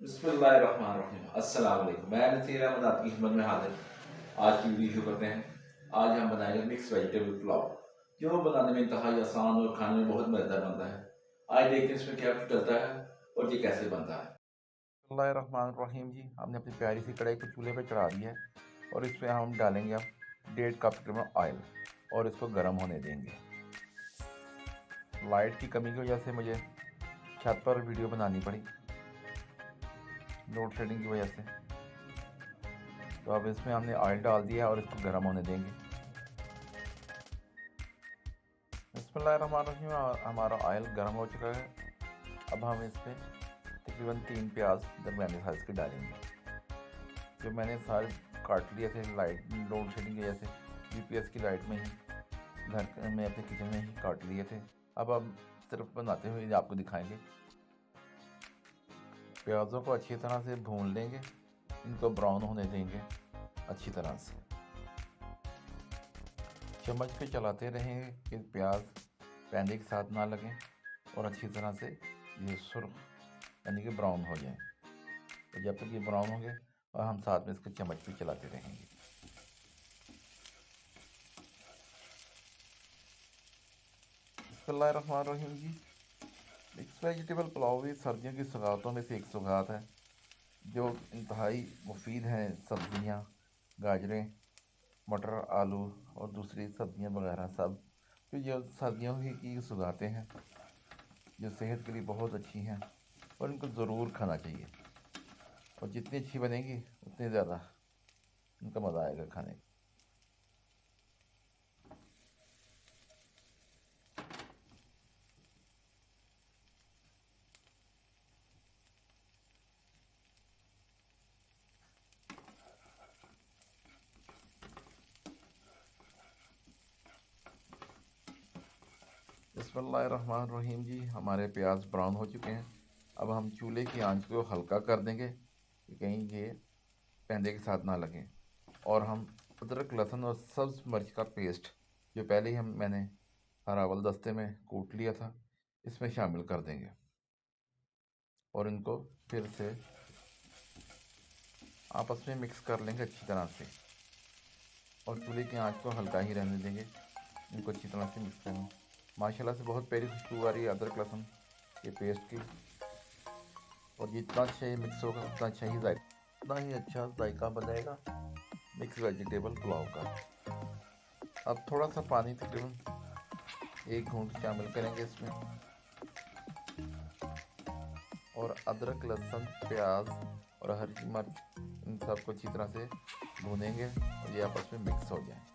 बिस्मिल्लाहिर्रहमानिर्रहीम। अस्सलाम वालेकुम। मैं नसीर अहमद आपकी खिदमत में हाजिर। आज की वीडियो शुरू करते हैं। आज हम बनाएंगे मिक्स वेजिटेबल पुलाव, जो बनाने में इंतहाई आसान और खाने में बहुत मज़ेदार बनता है। आज देखते हैं इसमें क्या कुछ डलता है और ये कैसे बनता है। बिस्मिल्लाहिर्रहमानिर्रहीम जी, हमने अपनी प्यारी सी कढ़ाई को चूल्हे पे चढ़ा दिया है और इसमें हम डालेंगे अब 1.5 कप तकरीबन ऑयल और इसको गर्म होने देंगे। लाइट की कमी की वजह से मुझे छत पर वीडियो बनानी पड़ी, लोड शेडिंग की वजह से। तो अब इसमें हमने ऑयल डाल दिया और इसको गर्म होने देंगे। बिस्मिल्लाहिर्रहमानिर्रहीम, हमारा ऑयल गर्म हो चुका है। अब हम इस पर तकरीबन 3 प्याज दरमियाने साइज़ के डालेंगे, जो मैंने सारे काट लिए थे लाइट लोड शेडिंग की वजह से। यूपीएस की लाइट में ही घर में अपने किचन में ही काट लिए थे। अब हम सिर्फ बनाते हुए आपको दिखाएंगे। प्याज़ों को अच्छी तरह से भून लेंगे, इनको ब्राउन होने देंगे अच्छी तरह से। चम्मच पे चलाते रहेंगे कि प्याज पैंदे के साथ ना लगें और अच्छी तरह से ये सुर्ख यानी कि ब्राउन हो जाए। तो जब तक ये ब्राउन होंगे और हम साथ में इसको चम्मच पे चलाते रहेंगे। बिस्मिल्लाहिर्रहमानिर्रहीम जी, मिक्स वेजिटेबल पुलाव भी सर्दियों की सौगातों में से एक सौगात है, जो इंतहाई मुफीद हैं। सब्ज़ियाँ, गाजरें, मटर, आलू और दूसरी सब्ज़ियाँ वगैरह सब जो सर्दियों की सौगातें हैं, जो सेहत के लिए बहुत अच्छी हैं और इनको ज़रूर खाना चाहिए। और जितनी अच्छी बनेगी उतनी ज़्यादा इनका मज़ा आएगा खाने का। बिस्मिल्लाहिर्रहमानिर्रहीम जी, हमारे प्याज ब्राउन हो चुके हैं। अब हम चूल्हे की आंच को हल्का कर देंगे कि कहीं ये पैंदे के साथ ना लगें। और हम अदरक, लहसुन और सब्ज़ मिर्च का पेस्ट, जो पहले ही मैंने हरावल दस्ते में कूट लिया था, इसमें शामिल कर देंगे और इनको फिर से आपस में मिक्स कर लेंगे अच्छी तरह से। और चूल्हे की आंच को हल्का ही रहने देंगे, इनको अच्छी तरह से मिक्स करेंगे। माशाल्लाह से बहुत प्यारी खुशबू आ रही है अदरक लहसुन के पेस्ट की। और जितना अच्छा ये मिक्स होगा उतना ही अच्छा जायका बनेगा मिक्स वेजिटेबल पुलाव का। अब थोड़ा सा पानी तकरीबन 1 घूंट शामिल करेंगे इसमें और अदरक, लहसुन, प्याज और हरी मिर्च, इन सबको अच्छी तरह से भूनेंगे और ये आपस में मिक्स हो जाए।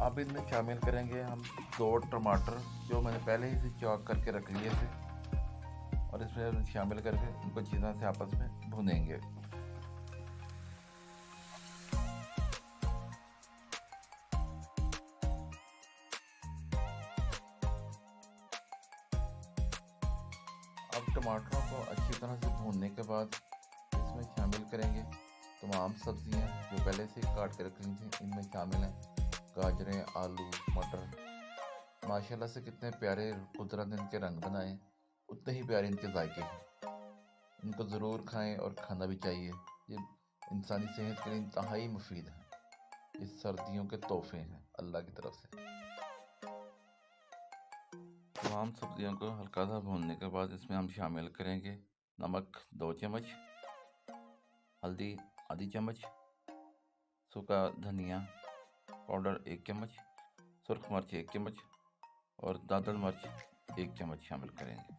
अब इनमें शामिल करेंगे हम 2 टमाटर, जो मैंने पहले ही से चॉप करके रख लिए थे, और इसमें शामिल करके इनको अच्छी तरह से आपस में भूनेंगे। अब टमाटरों को अच्छी तरह से भूनने के बाद इसमें शामिल करेंगे तमाम सब्जियां जो पहले से काट के रख ली थी। इनमें शामिल हैं गाजरें, आलू, मटर। माशाल्लाह से कितने प्यारे कुदरत ने इनके रंग बनाए, उतने ही प्यारे इनके जायके हैं। इनको ज़रूर खाएं और खाना भी चाहिए। ये इंसानी सेहत के लिए इंतहाई मुफीद है। ये सर्दियों के तोहफे हैं अल्लाह की तरफ से। तमाम सब्जियों को हल्का सा भूनने के बाद इसमें हम शामिल करेंगे नमक 2 चम्मच, हल्दी आधी चम्मच, सूखा धनिया पाउडर 1 चम्मच, सुरख मिर्च 1 चम्मच और दादड़ मिर्च 1 चम्मच शामिल करेंगे।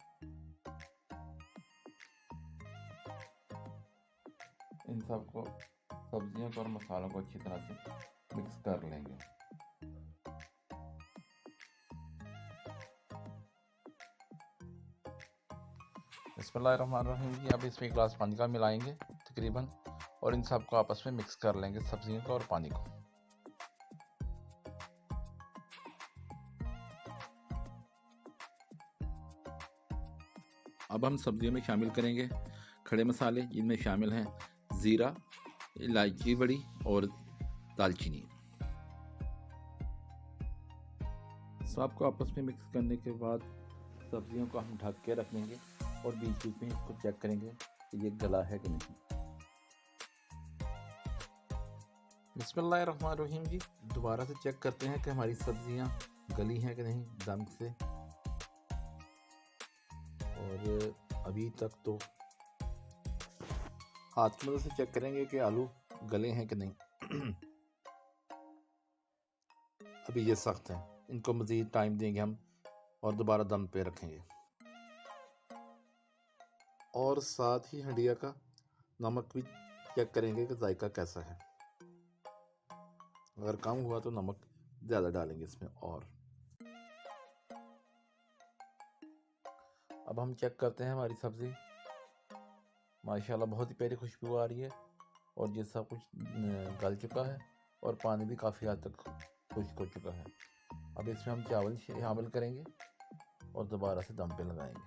इन सबको सब्जियों को और मसालों को अच्छी तरह से मिक्स कर लेंगे। बिस्मिल्लाहिर्रहमानिर्रहीम जी, अब इसमें 1 गिलास पानी का मिलाएंगे तकरीबन, और इन सबको आपस में मिक्स कर लेंगे, सब्जियों को और पानी को। अब हम सब्जियों में शामिल करेंगे खड़े मसाले जिनमें शामिल हैं ज़ीरा, इलायची बड़ी और दालचीनी। सबको आपस में मिक्स करने के बाद सब्जियों को हम ढक के रख लेंगे और बीच बीच में इसको चेक करेंगे कि ये गला है कि नहीं। बिस्मिल्लाहिर्रहमानिर्रहीम जी, दोबारा से चेक करते हैं कि हमारी सब्जियां गली हैं कि नहीं दम से। और अभी तक तो हाथ की मदद से चेक करेंगे कि आलू गले हैं कि नहीं। अभी ये सख्त हैं, इनको मज़ीद टाइम देंगे हम और दोबारा दम पे रखेंगे। और साथ ही हंडिया का नमक भी चेक करेंगे कि जायका कैसा है। अगर कम हुआ तो नमक ज़्यादा डालेंगे इसमें। और अब हम चेक करते हैं हमारी सब्ज़ी। माशाल्लाह बहुत ही प्यारी खुशबू आ रही है और ये सब कुछ गल चुका है और पानी भी काफ़ी हद तक खुश्क हो चुका है। अब इसमें हम चावल शामिल करेंगे और दोबारा से दम पे लगाएंगे।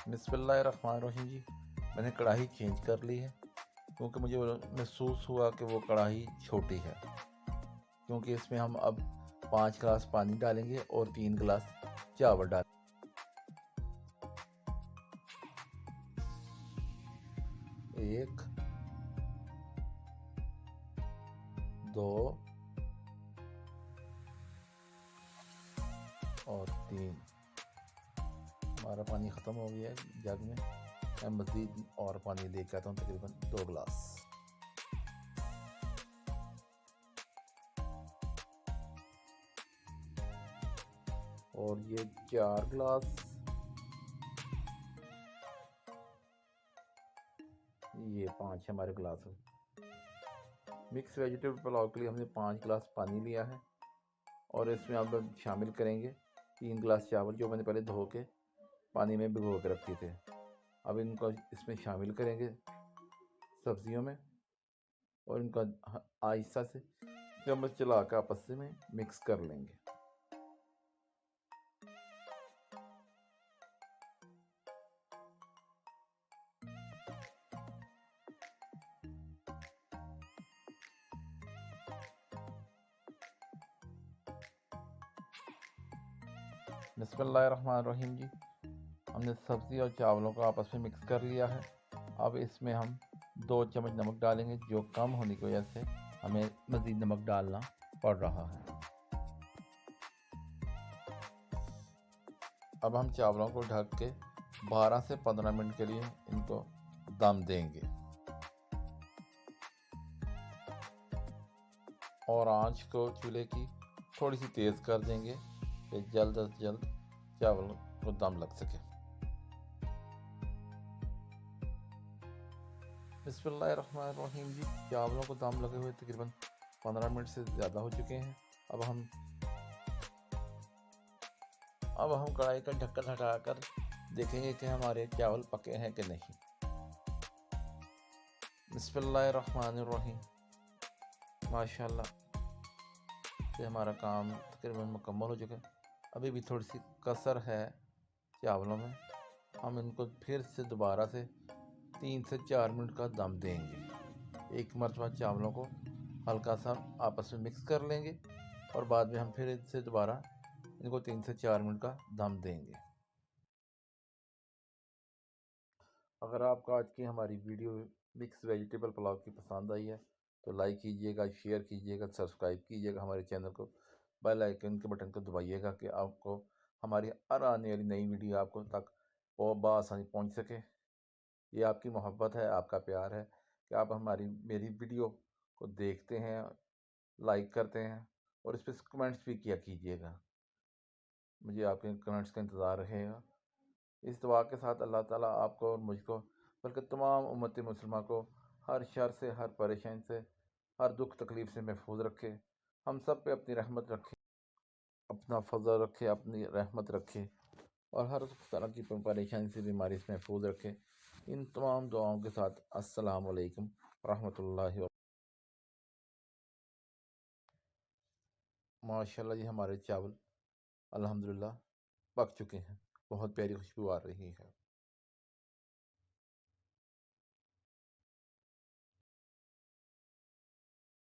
बिस्मिल्लाहिर्रहमानिर्रहीम जी, मैंने कढ़ाई चेंज कर ली है क्योंकि मुझे महसूस हुआ कि वो कढ़ाई छोटी है। क्योंकि इसमें हम अब 5 गिलास पानी डालेंगे और 3 गिलास चावल डालेंगे। 1 2 और 3। हमारा पानी ख़त्म हो गया है जग में। मैं मज़ीद और पानी लेकर आता हूँ, तकरीबन 2 गिलास। और ये 4 गिलास, ये 5 हमारे गिलास है। मिक्स वेजिटेबल पुलाव के लिए हमने 5 गिलास पानी लिया है और इसमें अब शामिल करेंगे 3 गिलास चावल जो मैंने पहले धो के पानी में भिगो के रखे थे। अब इनको इसमें शामिल करेंगे सब्जियों में और इनका आहिस्ता से चम्मच चला कर आपस में मिक्स कर लेंगे। बिस्मिल्लाहिर्रहमानिर्रहीम जी, हमने सब्ज़ी और चावलों को आपस में मिक्स कर लिया है। अब इसमें हम 2 चम्मच नमक डालेंगे, जो कम होने की वजह से हमें मज़ीद नमक डालना पड़ रहा है। अब हम चावलों को ढक के 12 से 15 मिनट के लिए इनको दम देंगे और आंच को चूल्हे की थोड़ी सी तेज़ कर देंगे कि जल्द से जल्द चावल को दम लग सके। बिस्मिल्लाहिर्रहमानिर्रहीम जी, चावलों को दम लगे हुए तकरीबन 15 मिनट से ज़्यादा हो चुके हैं। अब हम कढ़ाई का ढक्कन हटाकर देखेंगे कि हमारे चावल पके हैं कि नहीं। बिस्मिल्लाहिर्रहमानिर्रहीम, माशाल्लाह से हमारा काम तकरीबन मुकम्मल हो चुका है। अभी भी थोड़ी सी कसर है चावलों में। हम इनको फिर से दोबारा से 3 से 4 मिनट का दम देंगे। एक मरतबा चावलों को हल्का सा आपस में मिक्स कर लेंगे और बाद में हम फिर इससे दोबारा इनको 3 से 4 मिनट का दम देंगे। अगर आपको आज की हमारी वीडियो मिक्स वेजिटेबल पुलाव की पसंद आई है तो लाइक कीजिएगा, शेयर कीजिएगा, सब्सक्राइब कीजिएगा हमारे चैनल को, बेल आइकन के बटन को दबाइएगा कि आपको हमारी हर आने वाली नई वीडियो आपको तक बआसानी पहुंच सके। ये आपकी मोहब्बत है, आपका प्यार है कि आप मेरी वीडियो को देखते हैं, लाइक करते हैं और इस पर कमेंट्स भी किया कीजिएगा। मुझे आपके कमेंट्स का इंतज़ार रहेगा। इस दुआ के साथ अल्लाह ताला आपको और मुझको बल्कि तमाम उम्मत मुसलमान को हर शर से, हर परेशानी से, हर दुख तकलीफ़ से महफूज रखे। हम सब पे अपनी रहमत रखे, अपना फजल रखे, अपनी रहमत रखे और हर तरह की परेशानी से, बीमारी से महफूज रखे। इन तमाम दुआओं के साथ अस्सलाम वालेकुम रहमतुल्लाहि व माशाल्लाह जी हमारे चावल अल्हम्दुलिल्लाह पक चुके हैं। बहुत प्यारी खुशबू आ रही है।